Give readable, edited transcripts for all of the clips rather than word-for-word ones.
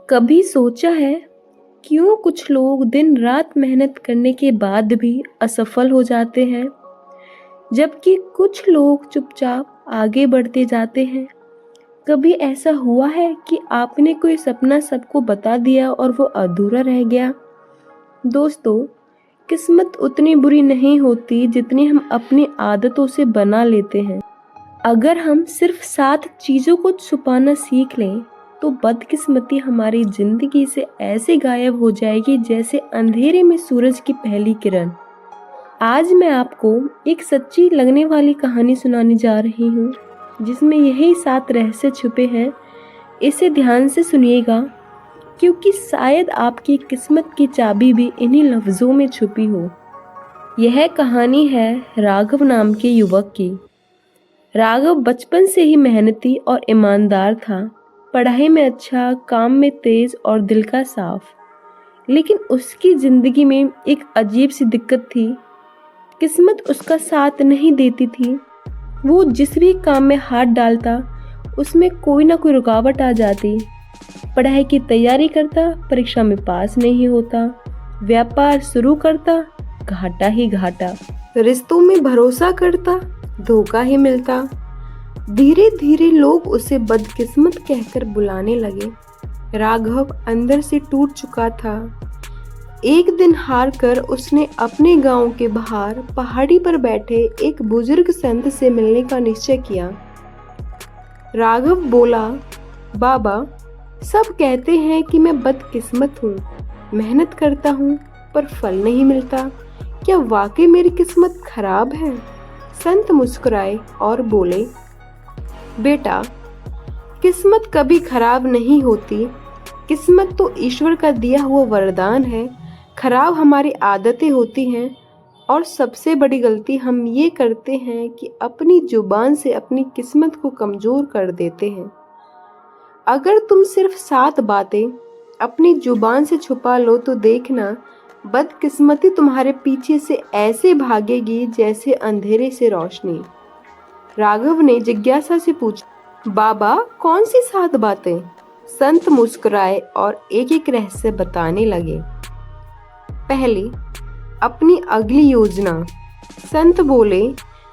कभी सोचा है क्यों कुछ लोग दिन रात मेहनत करने के बाद भी असफल हो जाते हैं, जबकि कुछ लोग चुपचाप आगे बढ़ते जाते हैं। कभी ऐसा हुआ है कि आपने कोई सपना सबको बता दिया और वो अधूरा रह गया? दोस्तों, किस्मत उतनी बुरी नहीं होती जितनी हम अपनी आदतों से बना लेते हैं। अगर हम सिर्फ 7 चीज़ों को छुपाना सीख लें तो बदकिस्मती हमारी जिंदगी से ऐसे गायब हो जाएगी जैसे अंधेरे में सूरज की पहली किरण। आज मैं आपको एक सच्ची लगने वाली कहानी सुनाने जा रही हूँ जिसमें यही 7 रहस्य छुपे हैं। इसे ध्यान से सुनिएगा क्योंकि शायद आपकी किस्मत की चाबी भी इन्हीं लफ्ज़ों में छुपी हो। यह कहानी है राघव नाम के युवक की। राघव बचपन से ही मेहनती और ईमानदार था। पढ़ाई में अच्छा, काम में तेज और दिल का साफ। लेकिन उसकी जिंदगी में एक अजीब सी दिक्कत थी। किस्मत उसका साथ नहीं देती थी। वो जिस भी काम में हाथ डालता उसमें कोई ना कोई रुकावट आ जाती। पढ़ाई की तैयारी करता, परीक्षा में पास नहीं होता। व्यापार शुरू करता, घाटा ही घाटा। रिश्तों में भरोसा करता, धोखा ही मिलता। धीरे धीरे लोग उसे बदकिस्मत कहकर बुलाने लगे। राघव अंदर से टूट चुका था। एक दिन हार कर उसने अपने गांव के बाहर पहाड़ी पर बैठे एक बुजुर्ग संत से मिलने का निश्चय किया। राघव बोला, बाबा, सब कहते हैं कि मैं बदकिस्मत हूँ। मेहनत करता हूँ पर फल नहीं मिलता। क्या वाकई मेरी किस्मत खराब है? संत मुस्कुराए और बोले, बेटा, किस्मत कभी खराब नहीं होती। किस्मत तो ईश्वर का दिया हुआ वरदान है। खराब हमारी आदतें होती हैं और सबसे बड़ी गलती हम ये करते हैं कि अपनी जुबान से अपनी किस्मत को कमजोर कर देते हैं। अगर तुम सिर्फ 7 बातें अपनी जुबान से छुपा लो तो देखना, बदकिस्मती तुम्हारे पीछे से ऐसे भागेगी जैसे अंधेरे से रोशनी। राघव ने जिज्ञासा से पूछा, बाबा, कौन सी 7 बातें? संत मुस्कुराए और एक एक रहस्य बताने लगे। पहली, अपनी अगली योजना। संत बोले,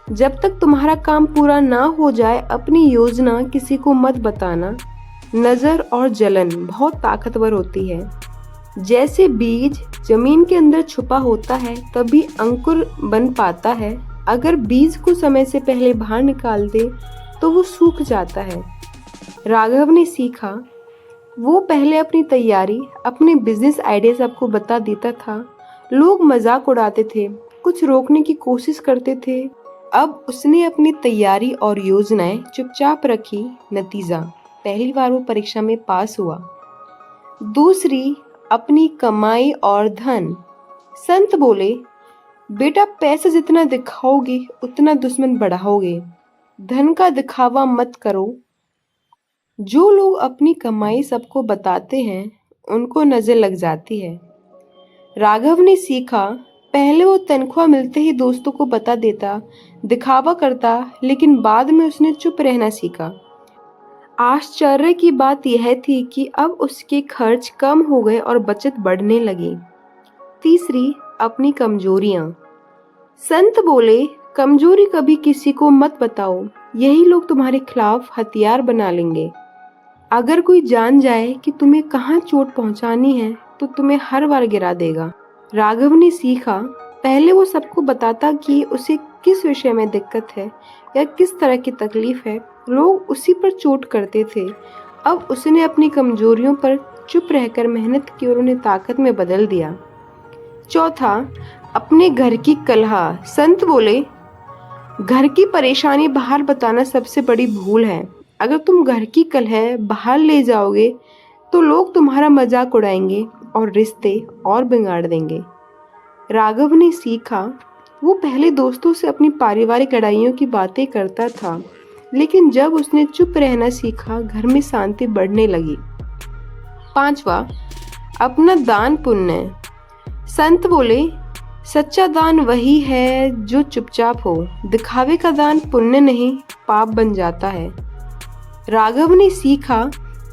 जब तक तुम्हारा काम पूरा ना हो जाए अपनी योजना किसी को मत बताना। नजर और जलन बहुत ताकतवर होती है। जैसे बीज जमीन के अंदर छुपा होता है तभी अंकुर बन पाता है। अगर बीज को समय से पहले बाहर निकाल दे तो वो सूख जाता है। राघव ने सीखा। वो पहले अपनी तैयारी, अपने बिजनेस आइडिया सबको बता देता था। लोग मजाक उड़ाते थे, कुछ रोकने की कोशिश करते थे। अब उसने अपनी तैयारी और योजनाएं चुपचाप रखी। नतीजा, पहली बार वो परीक्षा में पास हुआ। दूसरी, अपनी कमाई और धन। संत बोले, बेटा, पैसा जितना दिखाओगे उतना दुश्मन बढ़ाओगे। धन का दिखावा मत करो। जो लोग अपनी कमाई सबको बताते हैं उनको नजर लग जाती है। राघव ने सीखा। पहले वो तनख्वाह मिलते ही दोस्तों को बता देता, दिखावा करता, लेकिन बाद में उसने चुप रहना सीखा। आश्चर्य की बात यह थी कि अब उसके खर्च कम हो गए और बचत बढ़ने लगी। तीसरी, अपनी कमजोरियां। संत बोले, कमजोरी कभी किसी को मत बताओ, यही लोग तुम्हारे खिलाफ हथियार बना लेंगे। अगर कोई जान जाए कि तुम्हें कहाँ चोट पहुंचानी है तो तुम्हें हर बार गिरा देगा। राघव ने सीखा। पहले वो सबको बताता कि उसे किस विषय में दिक्कत है या किस तरह की तकलीफ है। लोग उसी पर चोट करते थे। अब उसने अपनी कमजोरियों पर चुप रहकर मेहनत की और उन्हें ताकत में बदल दिया। चौथा, अपने घर की कलह। संत बोले, घर की परेशानी बाहर बताना सबसे बड़ी भूल है। अगर तुम घर की कलह बाहर ले जाओगे तो लोग तुम्हारा मजाक उड़ाएंगे और रिश्ते और बिगाड़ देंगे। राघव ने सीखा। वो पहले दोस्तों से अपनी पारिवारिक लड़ाइयों की बातें करता था, लेकिन जब उसने चुप रहना सीखा घर में शांति बढ़ने लगी। 5वां, अपना दान पुण्य। संत बोले, सच्चा दान वही है जो चुपचाप हो। दिखावे का दान पुण्य नहीं, पाप बन जाता है। राघव ने सीखा।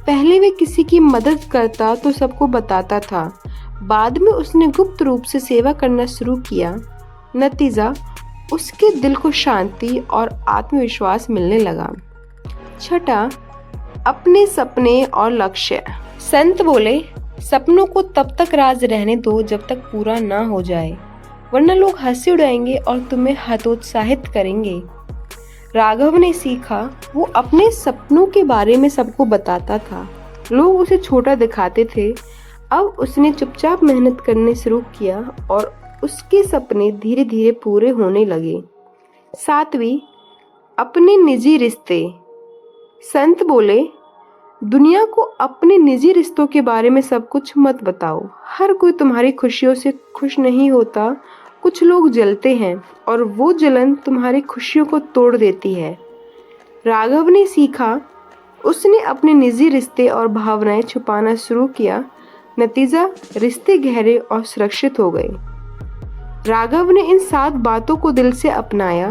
पहले वे किसी की मदद करता तो सबको बताता था। बाद में उसने गुप्त रूप से सेवा करना शुरू किया। नतीजा, उसके दिल को शांति और आत्मविश्वास मिलने लगा। छठा, अपने सपने और लक्ष्य। संत बोले, सपनों को तब तक राज रहने दो जब तक पूरा ना हो जाए, वरना लोग हंसी उड़ाएंगे और तुम्हें हतोत्साहित करेंगे। राघव ने सीखा, वो अपने सपनों के बारे में सबको बताता था। लोग उसे छोटा दिखाते थे। अब उसने चुपचाप मेहनत करने शुरू किया और उसके सपने धीरे धीरे पूरे होने लगे। सातवीं, अपने निजी रिश्ते। संत बोले, दुनिया को अपने निजी रिश्तों के बारे में सब कुछ मत बताओ। हर कोई तुम्हारी खुशियों से खुश नहीं होता। कुछ लोग जलते हैं और वो जलन तुम्हारी खुशियों को तोड़ देती है। राघव ने सीखा, उसने अपने निजी रिश्ते और भावनाएं छुपाना शुरू किया। नतीजा, रिश्ते गहरे और सुरक्षित हो गए। राघव ने इन 7 बातों को दिल से अपनाया।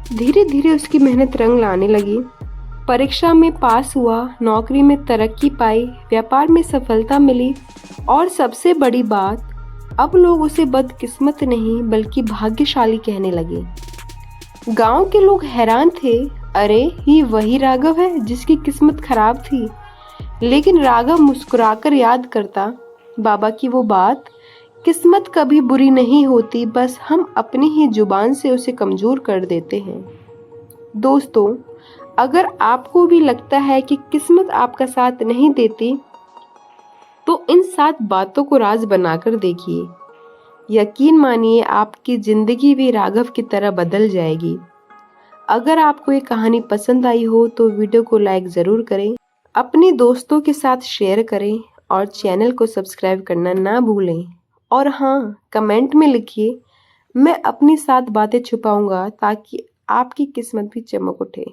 धीरे धीरे उसकी मेहनत रंग लाने लगी। परीक्षा में पास हुआ, नौकरी में तरक्की पाई, व्यापार में सफलता मिली और सबसे बड़ी बात, अब लोग उसे बदकिस्मत नहीं बल्कि भाग्यशाली कहने लगे। गांव के लोग हैरान थे, अरे ये वही राघव है जिसकी किस्मत खराब थी। लेकिन राघव मुस्कुराकर याद करता, बाबा की वो बात, किस्मत कभी बुरी नहीं होती, बस हम अपनी ही जुबान से उसे कमजोर कर देते हैं। दोस्तों, अगर आपको भी लगता है कि किस्मत आपका साथ नहीं देती, तो इन 7 बातों को राज बनाकर देखिए। यकीन मानिए, आपकी जिंदगी भी राघव की तरह बदल जाएगी। अगर आपको ये कहानी पसंद आई हो तो वीडियो को लाइक ज़रूर करें, अपने दोस्तों के साथ शेयर करें और चैनल को सब्सक्राइब करना ना भूलें। और हाँ, कमेंट में लिखिए, मैं अपनी 7 बातें छुपाऊंगा ताकि आपकी किस्मत भी चमक उठे।